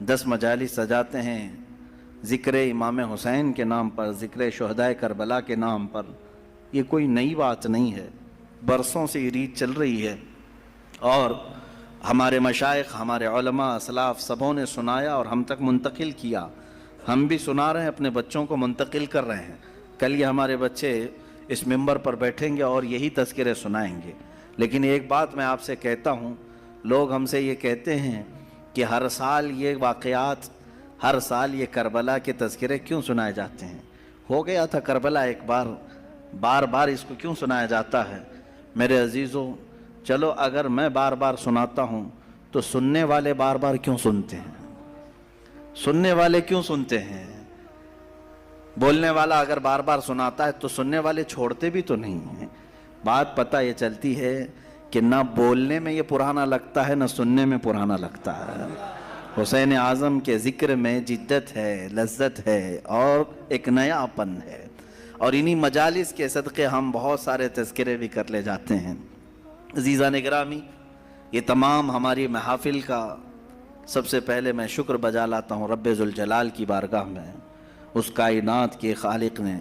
10 مجالس سجاتے ہیں ذکر امام حسین کے نام پر، ذکر شہدائے کربلا کے نام پر۔ یہ کوئی نئی بات نہیں ہے، برسوں سے یہ ریت چل رہی ہے، اور ہمارے مشائخ، ہمارے علماء، اسلاف سبوں نے سنایا اور ہم تک منتقل کیا۔ ہم بھی سنا رہے ہیں، اپنے بچوں کو منتقل کر رہے ہیں۔ کل یہ ہمارے بچے اس ممبر پر بیٹھیں گے اور یہی تذکرے سنائیں گے۔ لیکن ایک بات میں آپ سے کہتا ہوں، لوگ ہم سے یہ کہتے ہیں کہ ہر سال یہ واقعات، ہر سال یہ کربلا کے تذکرے کیوں سنائے جاتے ہیں؟ ہو گیا تھا کربلا ایک بار، بار بار اس کو کیوں سنایا جاتا ہے؟ میرے عزیزوں، چلو اگر میں بار بار سناتا ہوں تو سننے والے بار بار کیوں سنتے ہیں؟ سننے والے کیوں سنتے ہیں؟ بولنے والا اگر بار بار سناتا ہے تو سننے والے چھوڑتے بھی تو نہیں ہیں۔ بات پتہ یہ چلتی ہے کہ نہ بولنے میں یہ پرانا لگتا ہے، نہ سننے میں پرانا لگتا ہے۔ حسین اعظم کے ذکر میں جدت ہے، لذت ہے اور ایک نیا پن ہے، اور انہی مجالس کے صدقے ہم بہت سارے تذکرے بھی کر لے جاتے ہیں۔ عزیزان گرامی، یہ تمام ہماری محافل کا سب سے پہلے میں شکر بجا لاتا ہوں رب ذوالجلال کی بارگاہ میں، اس کائنات کے خالق نے،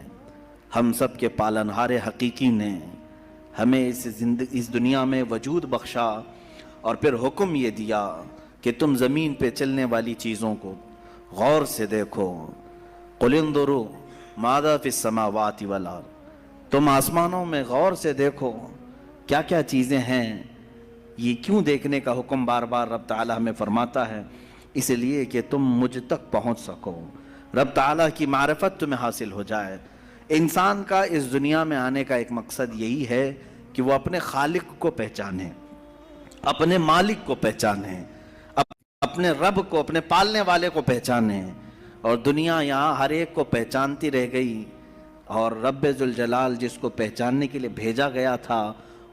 ہم سب کے پالنہار حقیقی نے ہمیں اس دنیا میں وجود بخشا، اور پھر حکم یہ دیا کہ تم زمین پہ چلنے والی چیزوں کو غور سے دیکھو۔ قل انظروا ماذا فی السماوات والارض، تم آسمانوں میں غور سے دیکھو کیا کیا چیزیں ہیں۔ یہ کیوں دیکھنے کا حکم بار بار رب تعالیٰ ہمیں فرماتا ہے؟ اس لیے کہ تم مجھ تک پہنچ سکو، رب تعالیٰ کی معرفت تمہیں حاصل ہو جائے۔ انسان کا اس دنیا میں آنے کا ایک مقصد یہی ہے کہ وہ اپنے خالق کو پہچانے، اپنے مالک کو پہچانے، اپنے رب کو، اپنے پالنے والے کو پہچانے۔ اور دنیا یہاں ہر ایک کو پہچانتی رہ گئی، اور رب ذوالجلال جس کو پہچاننے کے لیے بھیجا گیا تھا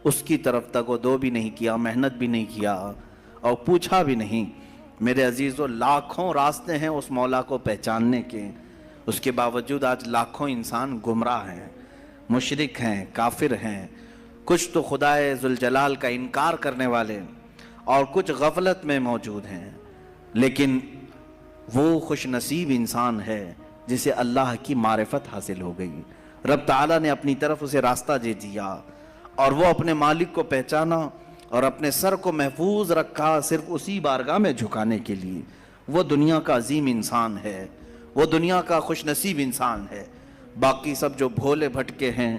اس کی طرف تک وہ دو بھی نہیں کیا، محنت بھی نہیں کیا اور پوچھا بھی نہیں۔ میرے عزیزو، لاکھوں راستے ہیں اس مولا کو پہچاننے کے، اس کے باوجود آج لاکھوں انسان گمراہ ہیں، مشرک ہیں، کافر ہیں، کچھ تو خدائے ذوالجلال کا انکار کرنے والے اور کچھ غفلت میں موجود ہیں۔ لیکن وہ خوش نصیب انسان ہے جسے اللہ کی معرفت حاصل ہو گئی، رب تعالیٰ نے اپنی طرف اسے راستہ دے دیا، اور وہ اپنے مالک کو پہچانا اور اپنے سر کو محفوظ رکھا صرف اسی بارگاہ میں جھکانے کے لیے۔ وہ دنیا کا عظیم انسان ہے، وہ دنیا کا خوش نصیب انسان ہے۔ باقی سب جو بھولے بھٹکے ہیں،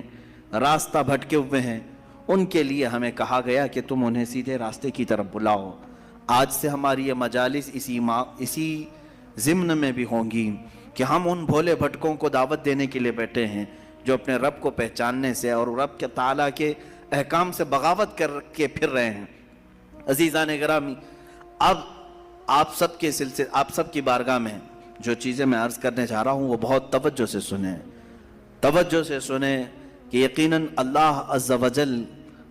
راستہ بھٹکے ہوئے ہیں، ان کے لیے ہمیں کہا گیا کہ تم انہیں سیدھے راستے کی طرف بلاؤ۔ آج سے ہماری یہ مجالس اسی ضمن میں بھی ہوں گی کہ ہم ان بھولے بھٹکوں کو دعوت دینے کے لیے بیٹھے ہیں جو اپنے رب کو پہچاننے سے اور رب کے تعالیٰ کے احکام سے بغاوت کر کے پھر رہے ہیں۔ عزیزان گرامی، اب آپ سب کی بارگاہ میں جو چیزیں میں عرض کرنے چاہ رہا ہوں وہ بہت توجہ سے سنیں، توجہ سے سنیں کہ یقیناً اللہ عز و جل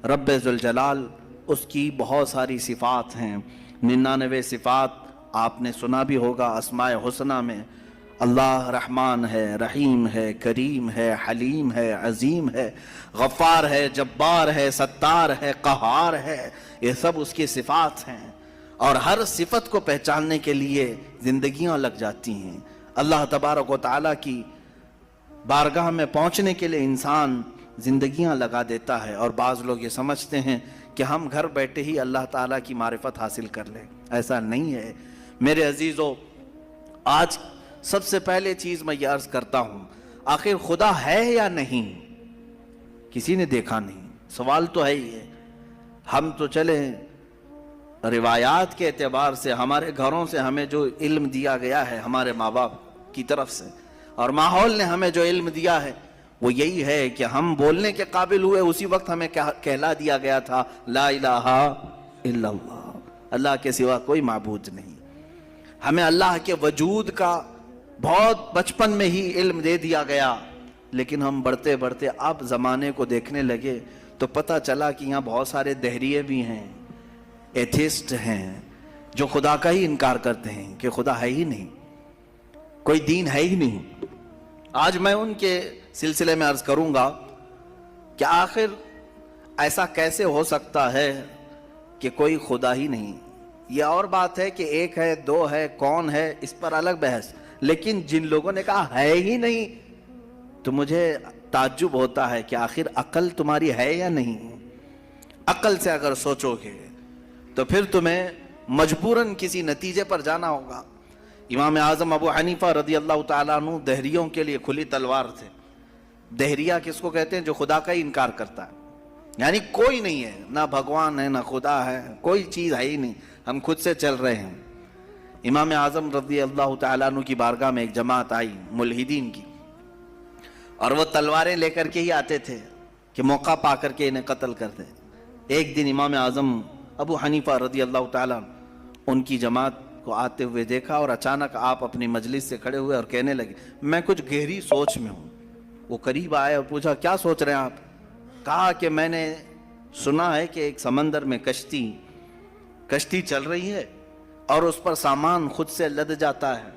رب ذوالجلال، اس کی بہت ساری صفات ہیں، 99 صفات آپ نے سنا بھی ہوگا۔ اسماء حسنہ میں اللہ رحمان ہے، رحیم ہے، کریم ہے، حلیم ہے، عظیم ہے، غفار ہے، جبار ہے، ستار ہے، قہار ہے، یہ سب اس کی صفات ہیں، اور ہر صفت کو پہچاننے کے لیے زندگیاں لگ جاتی ہیں۔ اللہ تبارک و تعالیٰ کی بارگاہ میں پہنچنے کے لیے انسان زندگیاں لگا دیتا ہے، اور بعض لوگ یہ سمجھتے ہیں کہ ہم گھر بیٹھے ہی اللہ تعالیٰ کی معرفت حاصل کر لیں۔ ایسا نہیں ہے میرے عزیزو۔ آج سب سے پہلے چیز میں یہ عرض کرتا ہوں، آخر خدا ہے یا نہیں؟ کسی نے دیکھا نہیں، سوال تو ہے ہی ہے۔ ہم تو چلے روایات کے اعتبار سے، ہمارے گھروں سے ہمیں جو علم دیا گیا ہے ہمارے ماں باپ کی طرف سے، اور ماحول نے ہمیں جو علم دیا ہے وہ یہی ہے کہ ہم بولنے کے قابل ہوئے اسی وقت ہمیں کہلا دیا گیا تھا لا الہ الا اللہ، اللہ کے سوا کوئی معبود نہیں۔ ہمیں اللہ کے وجود کا بہت بچپن میں ہی علم دے دیا گیا، لیکن ہم بڑھتے بڑھتے اب زمانے کو دیکھنے لگے تو پتہ چلا کہ یہاں بہت سارے دہریے بھی ہیں، ایتھسٹ ہیں، جو خدا کا ہی انکار کرتے ہیں کہ خدا ہے ہی نہیں، کوئی دین ہے ہی نہیں۔ آج میں ان کے سلسلے میں عرض کروں گا کہ آخر ایسا کیسے ہو سکتا ہے کہ کوئی خدا ہی نہیں؟ یہ اور بات ہے کہ ایک ہے دو ہے کون ہے اس پر الگ بحث، لیکن جن لوگوں نے کہا ہے ہی نہیں تو مجھے تعجب ہوتا ہے کہ آخر عقل تمہاری ہے یا نہیں؟ عقل سے اگر سوچو گے تو پھر تمہیں مجبوراً کسی نتیجے پر جانا ہوگا۔ امام اعظم ابو حنیفہ رضی اللہ تعالیٰ عنہ دہریوں کے لیے کھلی تلوار تھے۔ دہریہ کس کو کہتے ہیں؟ جو خدا کا ہی انکار کرتا ہے، یعنی کوئی نہیں ہے، نہ بھگوان ہے نہ خدا ہے، کوئی چیز ہے ہی نہیں، ہم خود سے چل رہے ہیں۔ امام اعظم رضی اللہ تعالیٰ عنہ کی بارگاہ میں ایک جماعت آئی ملحدین کی، اور وہ تلواریں لے کر کے ہی آتے تھے کہ موقع پا کر کے انہیں قتل کر دیں۔ ایک دن امام اعظم ابو حنیفہ رضی اللہ تعالیٰ ان کی جماعت کو آتے ہوئے دیکھا، اور اچانک آپ اپنی مجلس سے کھڑے ہوئے اور کہنے لگے میں کچھ گہری سوچ میں ہوں۔ وہ قریب آئے اور پوچھا کیا سوچ رہے ہیں آپ؟ کہا کہ میں نے سنا ہے کہ ایک سمندر میں کشتی چل رہی ہے اور اس پر سامان خود سے لد جاتا ہے،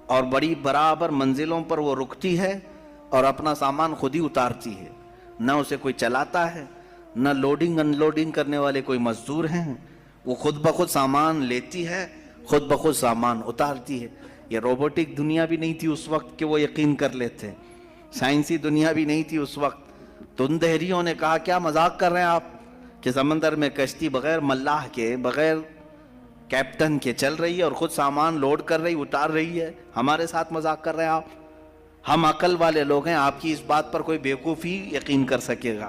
اور بڑی برابر منزلوں پر وہ رکتی ہے اور اپنا سامان خود ہی اتارتی ہے، نہ اسے کوئی چلاتا ہے، نہ لوڈنگ ان لوڈنگ کرنے والے کوئی مزدور ہیں، وہ خود بخود سامان لیتی ہے، خود بخود سامان اتارتی ہے۔ یہ روبوٹک دنیا بھی نہیں تھی اس وقت کہ وہ یقین کر لیتے، سائنسی دنیا بھی نہیں تھی اس وقت۔ تو ان دہریوں نے کہا کیا مذاق کر رہے ہیں آپ کہ سمندر میں کشتی بغیر ملاح کے، بغیر کیپٹن کے چل رہی ہے اور خود سامان لوڈ کر رہی، اتار رہی ہے، ہمارے ساتھ مذاق کر رہے ہیں آپ؟ ہم عقل والے لوگ ہیں، آپ کی اس بات پر کوئی بیوقوفی یقین کر سکے گا؟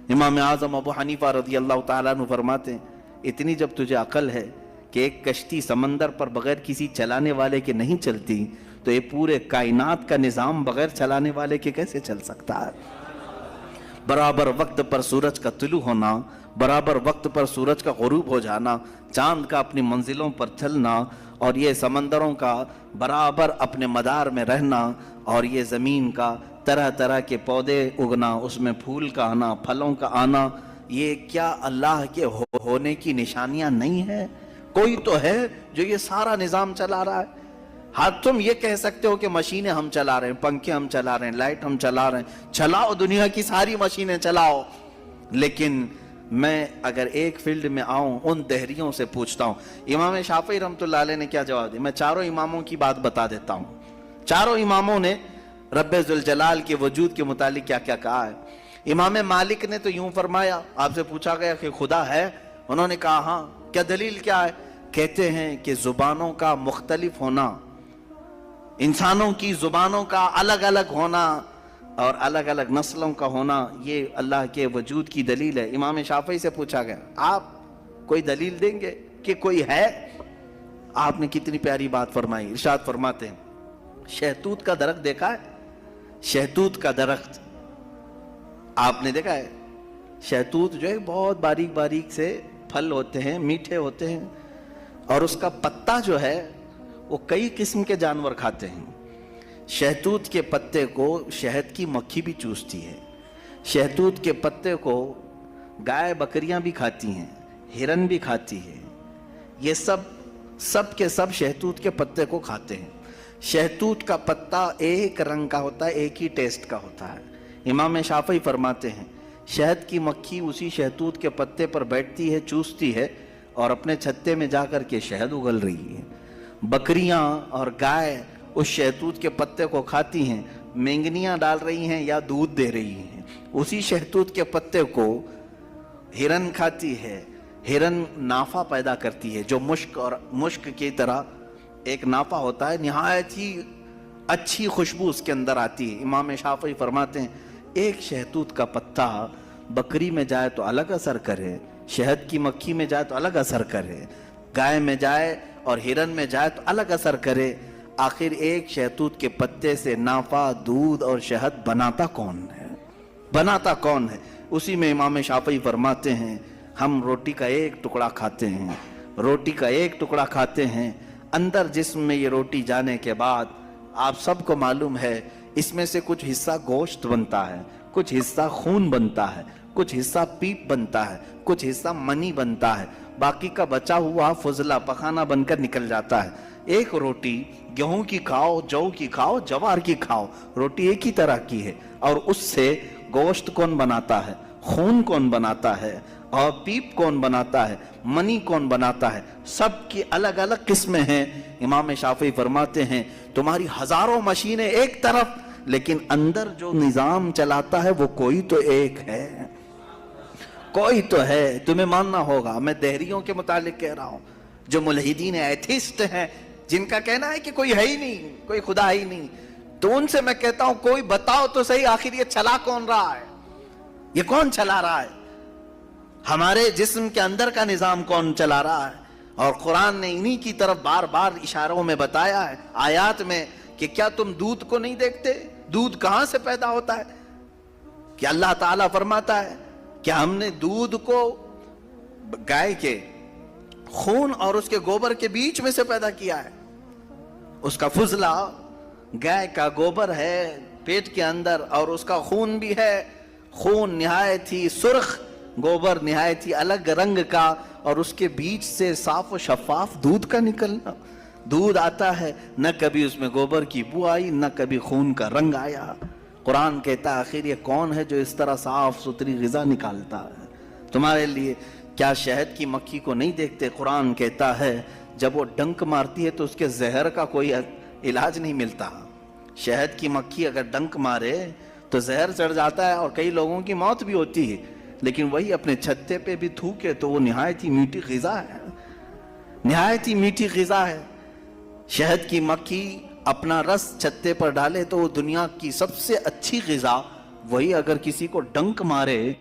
امام اعظم ابو حنیفہ رضی اللہ تعالیٰ عنہ فرماتے ہیں اتنی جب تجھے عقل ہے کہ ایک کشتی سمندر پر بغیر کسی چلانے والے کے نہیں چلتی، تو یہ پورے کائنات کا نظام بغیر چلانے والے کے کیسے چل سکتا ہے؟ برابر وقت پر سورج کا طلوع ہونا، برابر وقت پر سورج کا غروب ہو جانا، چاند کا اپنی منزلوں پر چلنا، اور یہ سمندروں کا برابر اپنے مدار میں رہنا، اور یہ زمین کا طرح طرح کے پودے اگنا، اس میں پھول کا آنا، پھلوں کا آنا، یہ کیا اللہ کے ہونے کی نشانیاں نہیں ہیں؟ کوئی تو ہے جو یہ سارا نظام چلا رہا ہے۔ ہاں تم یہ کہہ سکتے ہو کہ مشینیں ہم چلا رہے ہیں، پنکھے ہم چلا رہے ہیں، لائٹ ہم چلا رہے ہیں، چلاؤ دنیا کی ساری مشینیں چلاؤ، لیکن میں اگر ایک فیلڈ میں آؤں ان دہریوں سے پوچھتا ہوں۔ امام شافعی رحمۃ اللہ علیہ نے کیا جواب دیا؟ میں چاروں اماموں کی بات بتا دیتا ہوں۔ چاروں اماموں نے رب ذوالجلال کے وجود کے متعلق کیا کیا کہا ہے۔ امام مالک نے تو یوں فرمایا، آپ سے پوچھا گیا کہ خدا ہے؟ انہوں نے کہا ہاں۔ کیا دلیل کیا ہے؟ کہتے ہیں کہ زبانوں کا مختلف ہونا، انسانوں کی زبانوں کا الگ الگ ہونا اور الگ الگ نسلوں کا ہونا، یہ اللہ کے وجود کی دلیل ہے۔ امام شافعی سے پوچھا گیا آپ کوئی دلیل دیں گے کہ کوئی ہے؟ آپ نے کتنی پیاری بات فرمائی، ارشاد فرماتے ہیں شہتوت کا درخت دیکھا ہے؟ شہتوت کا درخت آپ نے دیکھا ہے؟ شہتوت جو ہے بہت باریک باریک سے پھل ہوتے ہیں، میٹھے ہوتے ہیں، اور اس کا پتا جو ہے وہ کئی قسم کے جانور کھاتے ہیں۔ شہتوت کے پتے کو شہد کی مکھی بھی چوستی ہے، شہتوت کے پتے کو گائے بکریاں بھی کھاتی ہیں، ہرن بھی کھاتی ہے، یہ سب کے سب شہتوت کے پتے کو کھاتے ہیں۔ شہتوت کا پتا ایک رنگ کا ہوتا ہے، ایک ہی ٹیسٹ کا ہوتا ہے۔ امام شافعی فرماتے ہیں شہد کی مکھی اسی شہتوت کے پتے پر بیٹھتی ہے، چوستی ہے، اور اپنے چھتے میں جا کر کے شہد اگل رہی ہے۔ بکریاں اور گائے اس شہتوت کے پتے کو کھاتی ہیں، مینگنیاں ڈال رہی ہیں یا دودھ دے رہی ہیں۔ اسی شہتوت کے پتے کو ہرن کھاتی ہے، ہرن نافع پیدا کرتی ہے جو مشک کی طرح ایک نافع ہوتا ہے، نہایت ہی اچھی خوشبو اس کے اندر آتی ہے۔ امام شافعی فرماتے ہیں ایک شہتوت کا پتا بکری میں جائے تو الگ اثر کرے، شہد کی مکھی میں جائے تو الگ اثر کرے، گائے میں جائے اور ہرن میں جائے تو الگ اثر کرے، آخر ایک شہتوت کے پتے سے نافع، دودھ اور شہد بناتا کون ہے؟ بناتا کون ہے؟ اسی میں امام شافعی فرماتے ہیں ہم روٹی کا ایک ٹکڑا کھاتے ہیں، روٹی کا ایک ٹکڑا کھاتے ہیں، اندر جسم میں یہ روٹی جانے کے بعد آپ سب کو معلوم ہے اس میں سے کچھ حصہ گوشت بنتا ہے، کچھ حصہ خون بنتا ہے، کچھ حصہ پیپ بنتا ہے، کچھ حصہ منی بنتا ہے، باقی کا بچا ہوا فضلہ پخانہ بن کر نکل جاتا ہے۔ ایک روٹی گیہوں کی کھاؤ، جو کی کھاؤ، جوار کی کھاؤ، روٹی ایک ہی طرح کی ہے، اور اس سے گوشت کون بناتا ہے، خون کون بناتا ہے، اور پیپ کون بناتا ہے، منی کون بناتا ہے، سب کی الگ الگ قسمیں ہیں۔ امام شافعی فرماتے ہیں تمہاری ہزاروں مشینیں ایک طرف، لیکن اندر جو نظام چلاتا ہے وہ کوئی تو ایک ہے، کوئی تو ہے، تمہیں ماننا ہوگا۔ میں دہریوں کے متعلق کہہ رہا ہوں، جو ملحدین ایتھسٹ ہیں، جن کا کہنا ہے کہ کوئی ہے ہی نہیں، کوئی خدا ہی نہیں، تو ان سے میں کہتا ہوں کوئی بتاؤ تو صحیح آخر یہ چلا کون رہا ہے، یہ کون چلا رہا ہے، ہمارے جسم کے اندر کا نظام کون چلا رہا ہے؟ اور قرآن نے انہی کی طرف بار بار اشاروں میں بتایا ہے، آیات میں، کہ کیا تم دودھ کو نہیں دیکھتے؟ دودھ کہاں سے پیدا ہوتا ہے؟ کہ اللہ تعالیٰ فرماتا ہے کہ ہم نے دودھ کو گائے کے خون اور اس کے گوبر کے بیچ میں سے پیدا کیا ہے۔ اس کا فضلہ گائے کا گوبر ہے پیٹ کے اندر، اور اس کا خون بھی ہے، خون نہایت ہی سرخ، گوبر نہایت ہی الگ رنگ کا، اور اس کے بیچ سے صاف و شفاف دودھ کا نکلنا، دودھ آتا ہے، نہ کبھی اس میں گوبر کی بو آئی، نہ کبھی خون کا رنگ آیا۔ قرآن کہتا ہے آخر یہ کون ہے جو اس طرح صاف ستھری غذا نکالتا ہے تمہارے لیے؟ کیا شہد کی مکھی کو نہیں دیکھتے؟ قرآن کہتا ہے جب وہ ڈنک مارتی ہے تو اس کے زہر کا کوئی علاج نہیں ملتا۔ شہد کی مکھی اگر ڈنک مارے تو زہر چڑھ جاتا ہے اور کئی لوگوں کی موت بھی ہوتی ہے، لیکن وہی اپنے چھتے پہ بھی تھوکے تو وہ نہایت ہی میٹھی غذا ہے، نہایت ہی میٹھی غذا ہے۔ شہد کی مکھی اپنا رس چھتے پر ڈالے تو وہ دنیا کی سب سے اچھی غذا، وہی اگر کسی کو ڈنک مارے